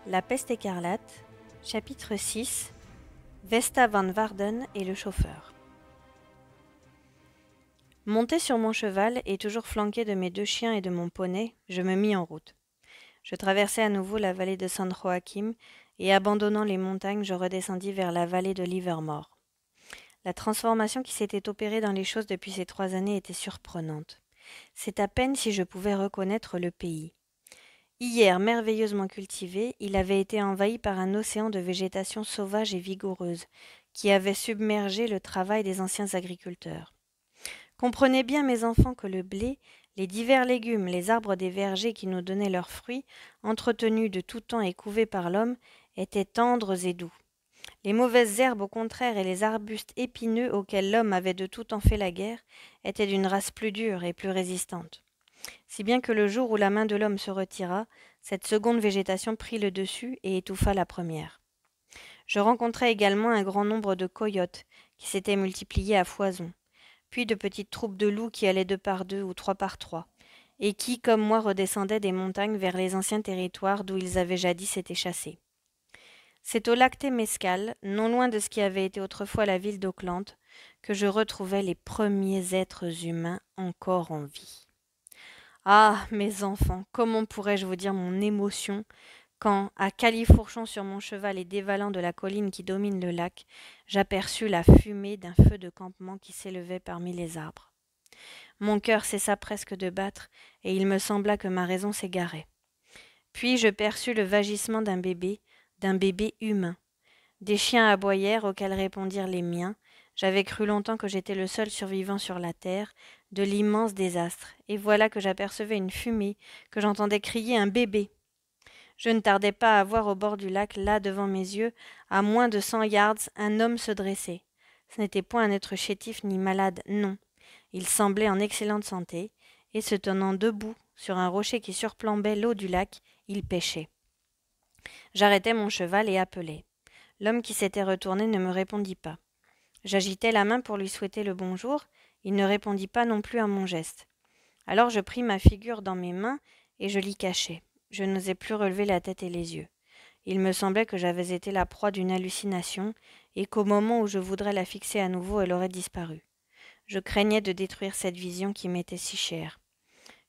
La peste écarlate, chapitre 6. Vesta van Warden et le chauffeur. Monté sur mon cheval et toujours flanqué de mes 2 chiens et de mon poney, je me mis en route. Je traversai à nouveau la vallée de San Joaquim et abandonnant les montagnes, je redescendis vers la vallée de Livermore. La transformation qui s'était opérée dans les choses depuis ces 3 années était surprenante. C'est à peine si je pouvais reconnaître le pays. Hier merveilleusement cultivé, il avait été envahi par un océan de végétation sauvage et vigoureuse, qui avait submergé le travail des anciens agriculteurs. Comprenez bien, mes enfants, que le blé, les divers légumes, les arbres des vergers qui nous donnaient leurs fruits, entretenus de tout temps et couvés par l'homme, étaient tendres et doux. Les mauvaises herbes, au contraire, et les arbustes épineux auxquels l'homme avait de tout temps fait la guerre, étaient d'une race plus dure et plus résistante. Si bien que le jour où la main de l'homme se retira, cette seconde végétation prit le dessus et étouffa la première. Je rencontrai également un grand nombre de coyotes qui s'étaient multipliés à foison, puis de petites troupes de loups qui allaient 2 par 2 ou 3 par 3, et qui, comme moi, redescendaient des montagnes vers les anciens territoires d'où ils avaient jadis été chassés. C'est au lac Temescal, non loin de ce qui avait été autrefois la ville d'Auckland, que je retrouvai les premiers êtres humains encore en vie. Ah, mes enfants, comment pourrais-je vous dire mon émotion quand, à califourchon sur mon cheval et dévalant de la colline qui domine le lac, j'aperçus la fumée d'un feu de campement qui s'élevait parmi les arbres. Mon cœur cessa presque de battre, et il me sembla que ma raison s'égarait. Puis je perçus le vagissement d'un bébé humain. Des chiens aboyèrent auxquels répondirent les miens. J'avais cru longtemps que j'étais le seul survivant sur la terre de l'immense désastre, et voilà que j'apercevais une fumée, que j'entendais crier un bébé. Je ne tardai pas à voir au bord du lac, là devant mes yeux, à moins de 100 yards, un homme se dresser. Ce n'était point un être chétif ni malade, non. Il semblait en excellente santé, et se tenant debout sur un rocher qui surplombait l'eau du lac, il pêchait. J'arrêtai mon cheval et appelai. L'homme qui s'était retourné ne me répondit pas. J'agitai la main pour lui souhaiter le bonjour, il ne répondit pas non plus à mon geste. Alors je pris ma figure dans mes mains et je l'y cachai. Je n'osais plus relever la tête et les yeux. Il me semblait que j'avais été la proie d'une hallucination et qu'au moment où je voudrais la fixer à nouveau, elle aurait disparu. Je craignais de détruire cette vision qui m'était si chère.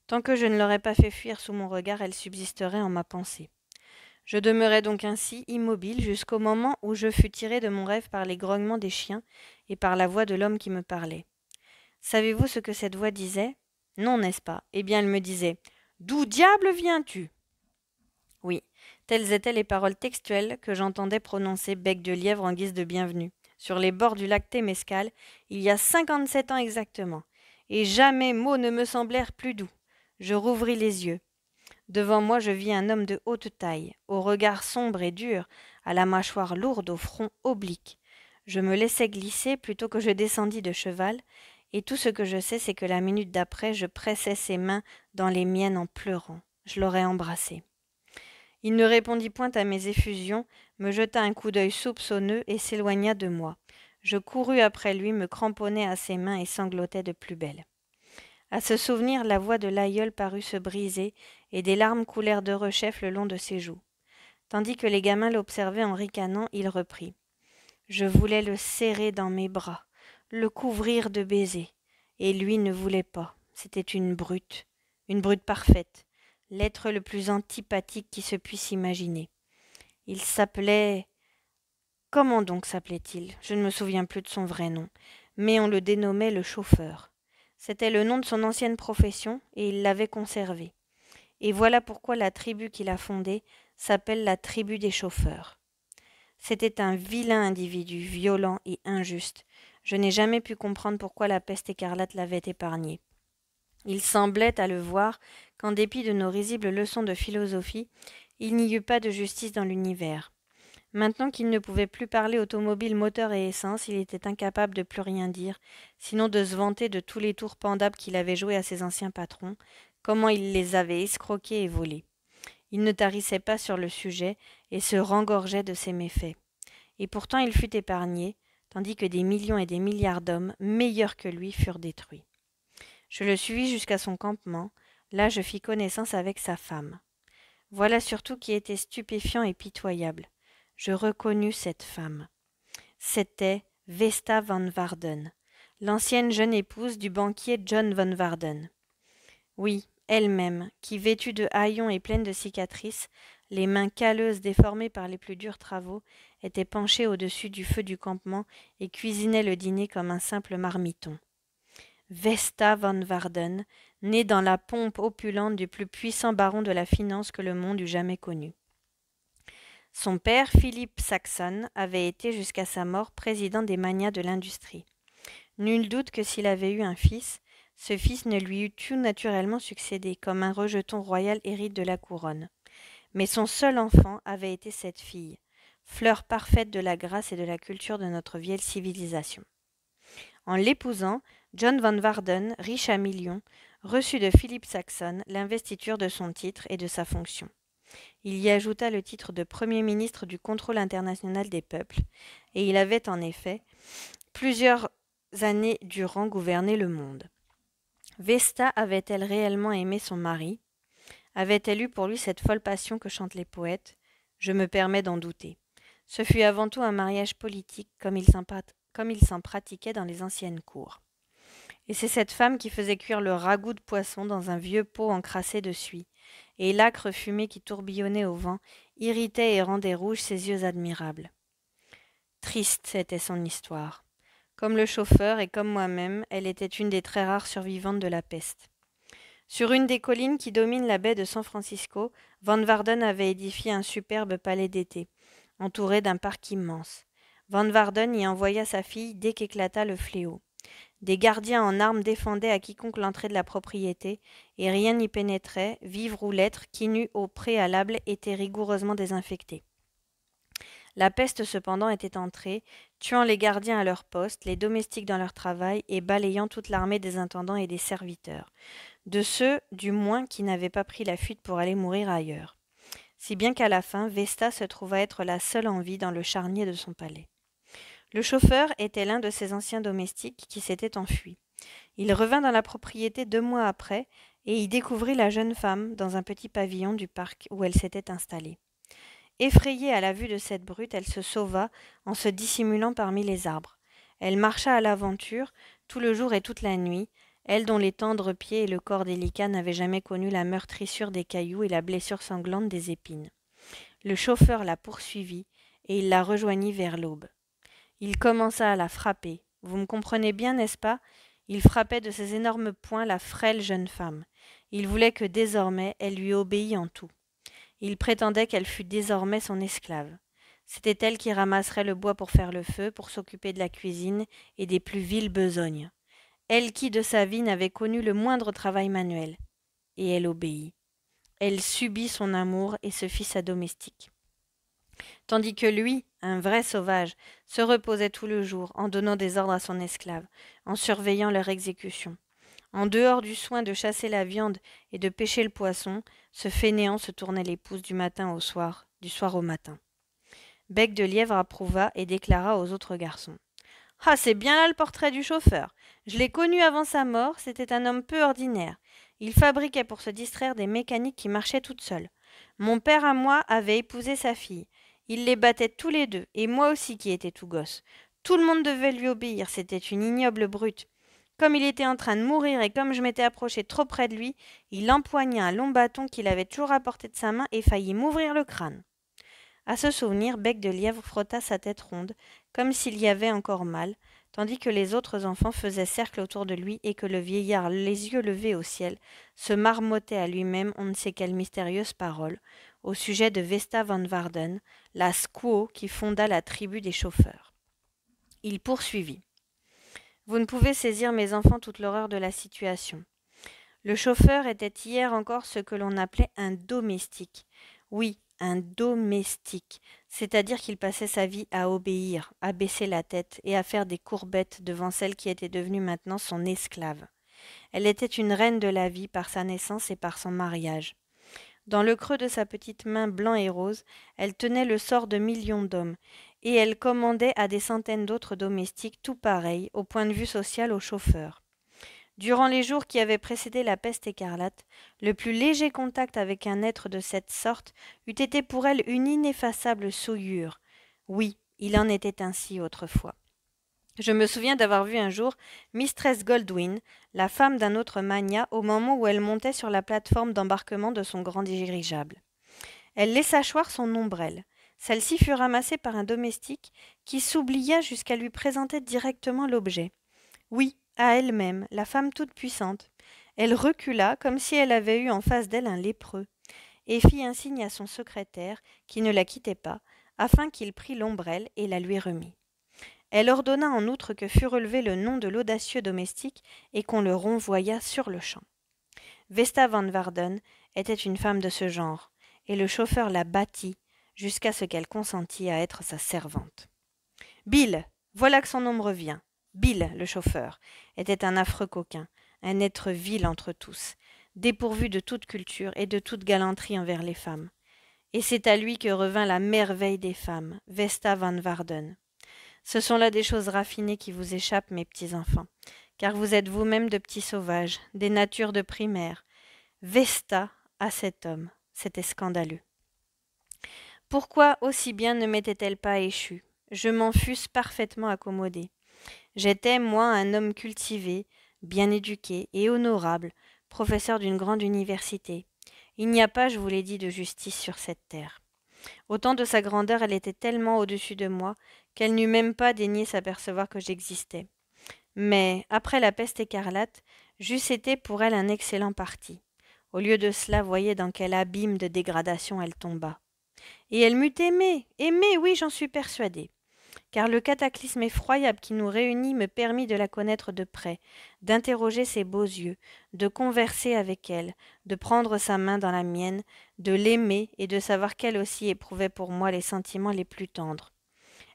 Tant que je ne l'aurais pas fait fuir sous mon regard, elle subsisterait en ma pensée. Je demeurai donc ainsi, immobile, jusqu'au moment où je fus tiré de mon rêve par les grognements des chiens et par la voix de l'homme qui me parlait. Savez-vous ce que cette voix disait ? Non, n'est-ce pas ? Eh bien, elle me disait « D'où diable viens-tu » Oui, telles étaient les paroles textuelles que j'entendais prononcer bec de lièvre en guise de bienvenue, sur les bords du lac Temescal, il y a 57 ans exactement, et jamais mots ne me semblèrent plus doux. Je rouvris les yeux. Devant moi, je vis un homme de haute taille, au regard sombre et dur, à la mâchoire lourde, au front oblique. Je me laissai glisser plutôt que je descendis de cheval, et tout ce que je sais, c'est que la minute d'après, je pressai ses mains dans les miennes en pleurant. Je l'aurais embrassé. Il ne répondit point à mes effusions, me jeta un coup d'œil soupçonneux et s'éloigna de moi. Je courus après lui, me cramponnai à ses mains et sanglotai de plus belle. À ce souvenir, la voix de l'aïeul parut se briser, et des larmes coulèrent de rechef le long de ses joues. Tandis que les gamins l'observaient en ricanant, il reprit. Je voulais le serrer dans mes bras, le couvrir de baisers, et lui ne voulait pas. C'était une brute parfaite, l'être le plus antipathique qui se puisse imaginer. Il s'appelait... Comment donc s'appelait-il ? Je ne me souviens plus de son vrai nom, mais on le dénommait le chauffeur. C'était le nom de son ancienne profession, et il l'avait conservé. Et voilà pourquoi la tribu qu'il a fondée s'appelle la tribu des chauffeurs. C'était un vilain individu, violent et injuste. Je n'ai jamais pu comprendre pourquoi la peste écarlate l'avait épargné. Il semblait, à le voir, qu'en dépit de nos risibles leçons de philosophie, il n'y eût pas de justice dans l'univers. Maintenant qu'il ne pouvait plus parler automobile, moteur et essence, il était incapable de plus rien dire, sinon de se vanter de tous les tours pendables qu'il avait joués à ses anciens patrons, comment il les avait escroqués et volés. Il ne tarissait pas sur le sujet et se rengorgeait de ses méfaits. Et pourtant il fut épargné, tandis que des millions et des milliards d'hommes, meilleurs que lui, furent détruits. Je le suivis jusqu'à son campement, là je fis connaissance avec sa femme. Voilà surtout qui était stupéfiant et pitoyable. Je reconnus cette femme. C'était Vesta van Warden, l'ancienne jeune épouse du banquier John van Warden. Oui, elle-même, qui, vêtue de haillons et pleine de cicatrices, les mains calleuses déformées par les plus durs travaux, était penchée au-dessus du feu du campement et cuisinait le dîner comme un simple marmiton. Vesta van Warden, née dans la pompe opulente du plus puissant baron de la finance que le monde eût jamais connu. Son père, Philip Saxon, avait été jusqu'à sa mort président des magnats de l'industrie. Nul doute que s'il avait eu un fils, ce fils ne lui eût tout naturellement succédé, comme un rejeton royal hérite de la couronne. Mais son seul enfant avait été cette fille, fleur parfaite de la grâce et de la culture de notre vieille civilisation. En l'épousant, John van Warden, riche à millions, reçut de Philip Saxon l'investiture de son titre et de sa fonction. Il y ajouta le titre de Premier ministre du contrôle international des peuples, et il avait en effet plusieurs années durant gouverné le monde. Vesta avait-elle réellement aimé son mari? Avait-elle eu pour lui cette folle passion que chantent les poètes? Je me permets d'en douter. Ce fut avant tout un mariage politique, comme il s'en pratiquait dans les anciennes cours. Et c'est cette femme qui faisait cuire le ragoût de poisson dans un vieux pot encrassé de suie, et l'âcre fumée qui tourbillonnait au vent irritait et rendait rouges ses yeux admirables. Triste était son histoire. Comme le chauffeur et comme moi-même, elle était une des très rares survivantes de la peste. Sur une des collines qui dominent la baie de San Francisco, Van Warden avait édifié un superbe palais d'été, entouré d'un parc immense. Van Warden y envoya sa fille dès qu'éclata le fléau. Des gardiens en armes défendaient à quiconque l'entrée de la propriété, et rien n'y pénétrait, vivre ou l'être, qui n'eût au préalable été rigoureusement désinfecté. La peste cependant était entrée, tuant les gardiens à leur poste, les domestiques dans leur travail, et balayant toute l'armée des intendants et des serviteurs, de ceux, du moins, qui n'avaient pas pris la fuite pour aller mourir ailleurs. Si bien qu'à la fin, Vesta se trouva être la seule en vie dans le charnier de son palais. Le chauffeur était l'un de ses anciens domestiques qui s'était enfui. Il revint dans la propriété 2 mois après, et y découvrit la jeune femme dans un petit pavillon du parc où elle s'était installée. Effrayée à la vue de cette brute, elle se sauva en se dissimulant parmi les arbres. Elle marcha à l'aventure, tout le jour et toute la nuit, elle dont les tendres pieds et le corps délicat n'avaient jamais connu la meurtrissure des cailloux et la blessure sanglante des épines. Le chauffeur la poursuivit, et il la rejoignit vers l'aube. Il commença à la frapper. Vous me comprenez bien, n'est-ce pas? Il frappait de ses énormes poings la frêle jeune femme. Il voulait que désormais elle lui obéît en tout. Il prétendait qu'elle fût désormais son esclave. C'était elle qui ramasserait le bois pour faire le feu, pour s'occuper de la cuisine et des plus viles besognes. Elle qui, de sa vie, n'avait connu le moindre travail manuel. Et elle obéit. Elle subit son amour et se fit sa domestique. Tandis que lui, un vrai sauvage, se reposait tout le jour en donnant des ordres à son esclave, en surveillant leur exécution. En dehors du soin de chasser la viande et de pêcher le poisson, ce fainéant se tournait les pouces du matin au soir, du soir au matin. Bec de Lièvre approuva et déclara aux autres garçons. « Ah, c'est bien là le portrait du chauffeur. Je l'ai connu avant sa mort, c'était un homme peu ordinaire. Il fabriquait pour se distraire des mécaniques qui marchaient toutes seules. Mon père à moi avait épousé sa fille. Il les battait tous les deux, et moi aussi qui étais tout gosse. Tout le monde devait lui obéir, c'était une ignoble brute. Comme il était en train de mourir et comme je m'étais approché trop près de lui, il empoigna un long bâton qu'il avait toujours à portée de sa main et faillit m'ouvrir le crâne. » À ce souvenir, Bec de Lièvre frotta sa tête ronde, comme s'il y avait encore mal, tandis que les autres enfants faisaient cercle autour de lui et que le vieillard, les yeux levés au ciel, se marmottait à lui-même on ne sait quelle mystérieuse parole au sujet de Vesta van Warden, la squaw qui fonda la tribu des chauffeurs. Il poursuivit. Vous ne pouvez saisir, mes enfants, toute l'horreur de la situation. Le chauffeur était hier encore ce que l'on appelait un domestique. Oui, un domestique, c'est-à-dire qu'il passait sa vie à obéir, à baisser la tête et à faire des courbettes devant celle qui était devenue maintenant son esclave. Elle était une reine de la vie par sa naissance et par son mariage. Dans le creux de sa petite main blanc et rose, elle tenait le sort de millions d'hommes, et elle commandait à des centaines d'autres domestiques tout pareils, au point de vue social, aux chauffeurs. Durant les jours qui avaient précédé la peste écarlate, le plus léger contact avec un être de cette sorte eût été pour elle une ineffaçable souillure. Oui, il en était ainsi autrefois. Je me souviens d'avoir vu un jour Mistress Goldwyn, la femme d'un autre magnat, au moment où elle montait sur la plateforme d'embarquement de son grand dirigeable. Elle laissa choir son ombrelle. Celle-ci fut ramassée par un domestique qui s'oublia jusqu'à lui présenter directement l'objet. Oui, à elle-même, la femme toute-puissante. Elle recula comme si elle avait eu en face d'elle un lépreux, et fit un signe à son secrétaire, qui ne la quittait pas, afin qu'il prît l'ombrelle et la lui remît. Elle ordonna en outre que fût relevé le nom de l'audacieux domestique et qu'on le renvoyât sur-le-champ. Vesta Van Varden était une femme de ce genre, et le chauffeur la battit jusqu'à ce qu'elle consentît à être sa servante. Bill, voilà que son nom revient. Bill, le chauffeur, était un affreux coquin, un être vil entre tous, dépourvu de toute culture et de toute galanterie envers les femmes. Et c'est à lui que revint la merveille des femmes, Vesta Van Varden. Ce sont là des choses raffinées qui vous échappent, mes petits enfants, car vous êtes vous-même de petits sauvages, des natures de primaires. Vesta à cet homme, c'était scandaleux. Pourquoi aussi bien ne m'était-elle pas échue? Je m'en fusse parfaitement accommodée. J'étais, moi, un homme cultivé, bien éduqué et honorable, professeur d'une grande université. Il n'y a pas, je vous l'ai dit, de justice sur cette terre. Au temps de sa grandeur, elle était tellement au-dessus de moi qu'elle n'eût même pas daigné s'apercevoir que j'existais. Mais, après la peste écarlate, j'eusse été pour elle un excellent parti. Au lieu de cela, voyez dans quel abîme de dégradation elle tomba. Et elle m'eût aimé, oui, j'en suis persuadée. Car le cataclysme effroyable qui nous réunit me permit de la connaître de près, d'interroger ses beaux yeux, de converser avec elle, de prendre sa main dans la mienne, de l'aimer et de savoir qu'elle aussi éprouvait pour moi les sentiments les plus tendres.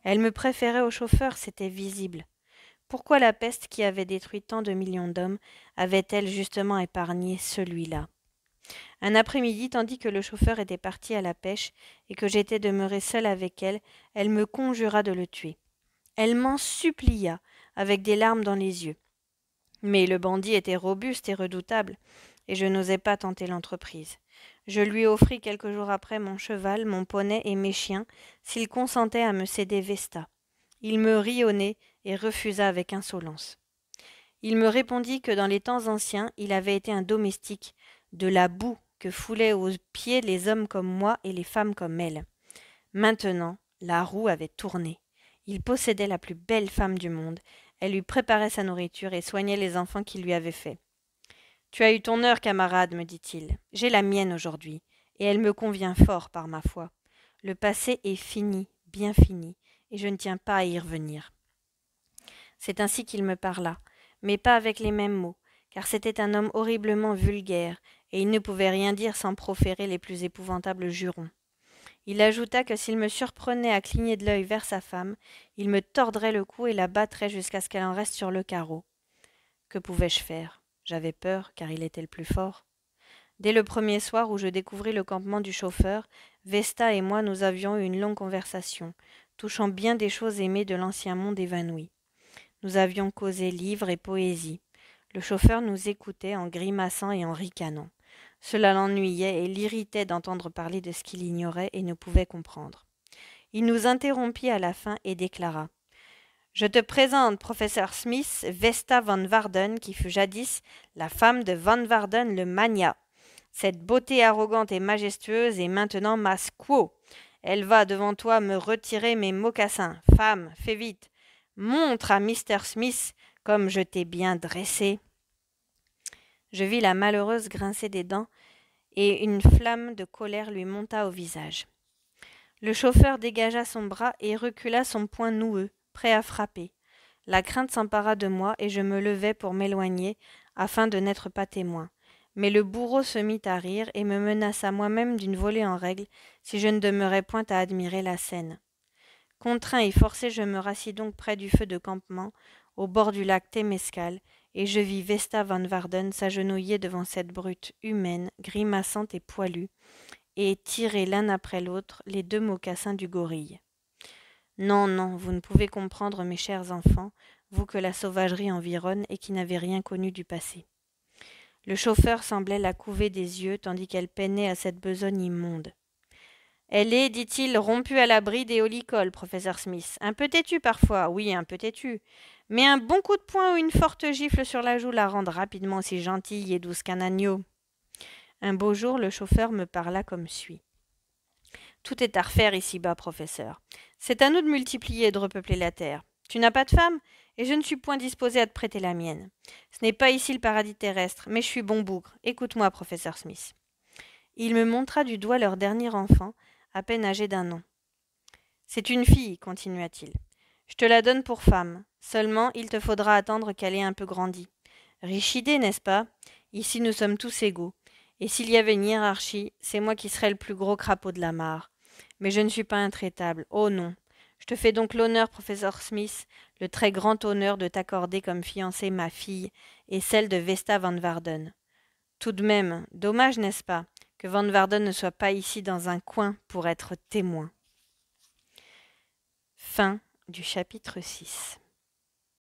Elle me préférait au chauffeur, c'était visible. Pourquoi la peste qui avait détruit tant de millions d'hommes avait-elle justement épargné celui-là? Un après-midi, tandis que le chauffeur était parti à la pêche et que j'étais demeurée seule avec elle, elle me conjura de le tuer. Elle m'en supplia, avec des larmes dans les yeux. Mais le bandit était robuste et redoutable, et je n'osais pas tenter l'entreprise. Je lui offris quelques jours après mon cheval, mon poney et mes chiens, s'il consentait à me céder Vesta. Il me rit au nez et refusa avec insolence. Il me répondit que dans les temps anciens, il avait été un domestique, de la boue que foulaient aux pieds les hommes comme moi et les femmes comme elle. Maintenant, la roue avait tourné. Il possédait la plus belle femme du monde. Elle lui préparait sa nourriture et soignait les enfants qu'il lui avait faits. « Tu as eu ton heure, camarade, me dit-il. J'ai la mienne aujourd'hui, et elle me convient fort, par ma foi. Le passé est fini, bien fini, et je ne tiens pas à y revenir. » C'est ainsi qu'il me parla, mais pas avec les mêmes mots, car c'était un homme horriblement vulgaire, et il ne pouvait rien dire sans proférer les plus épouvantables jurons. Il ajouta que s'il me surprenait à cligner de l'œil vers sa femme, il me tordrait le cou et la battrait jusqu'à ce qu'elle en reste sur le carreau. Que pouvais-je faire? J'avais peur, car il était le plus fort. Dès le premier soir où je découvris le campement du chauffeur, Vesta et moi nous avions eu une longue conversation, touchant bien des choses aimées de l'ancien monde évanoui. Nous avions causé livres et poésie. Le chauffeur nous écoutait en grimaçant et en ricanant. Cela l'ennuyait et l'irritait d'entendre parler de ce qu'il ignorait et ne pouvait comprendre. Il nous interrompit à la fin et déclara « Je te présente, professeur Smith, Vesta Van Varden, qui fut jadis la femme de Van Varden le magnat. Cette beauté arrogante et majestueuse est maintenant ma squaw. Elle va devant toi me retirer mes mocassins. Femme, fais vite. Montre à Mr. Smith comme je t'ai bien dressé. » Je vis la malheureuse grincer des dents et une flamme de colère lui monta au visage. Le chauffeur dégagea son bras et recula son poing noueux, prêt à frapper. La crainte s'empara de moi et je me levai pour m'éloigner afin de n'être pas témoin. Mais le bourreau se mit à rire et me menaça moi-même d'une volée en règle si je ne demeurais point à admirer la scène. Contraint et forcé, je me rassis donc près du feu de campement, au bord du lac Temescal, et je vis Vesta Van Varden s'agenouiller devant cette brute humaine, grimaçante et poilue, et tirer l'un après l'autre les 2 mocassins du gorille. Non, non, vous ne pouvez comprendre, mes chers enfants, vous que la sauvagerie environne et qui n'avez rien connu du passé. Le chauffeur semblait la couver des yeux, tandis qu'elle peinait à cette besogne immonde. « Elle est, dit-il, rompue à la bride et au licol, professeur Smith. Un peu têtue parfois, oui, un peu têtue. Mais un bon coup de poing ou une forte gifle sur la joue la rendent rapidement aussi gentille et douce qu'un agneau. » Un beau jour, le chauffeur me parla comme suit. « Tout est à refaire ici-bas, professeur. C'est à nous de multiplier et de repeupler la terre. Tu n'as pas de femme, et je ne suis point disposé à te prêter la mienne. Ce n'est pas ici le paradis terrestre, mais je suis bon bougre. Écoute-moi, professeur Smith. » Il me montra du doigt leur dernier enfant, à peine âgé d'1 an. « C'est une fille, continua-t-il. Je te la donne pour femme. Seulement, il te faudra attendre qu'elle ait un peu grandi. Riche idée, n'est-ce pas? Ici, nous sommes tous égaux. Et s'il y avait une hiérarchie, c'est moi qui serais le plus gros crapaud de la mare. Mais je ne suis pas intraitable. Oh non. Je te fais donc l'honneur, professeur Smith, le très grand honneur de t'accorder comme fiancée ma fille et celle de Vesta Van Warden. Tout de même, dommage, n'est-ce pas, que Van Warden ne soit pas ici dans un coin pour être témoin. » Fin du chapitre 6.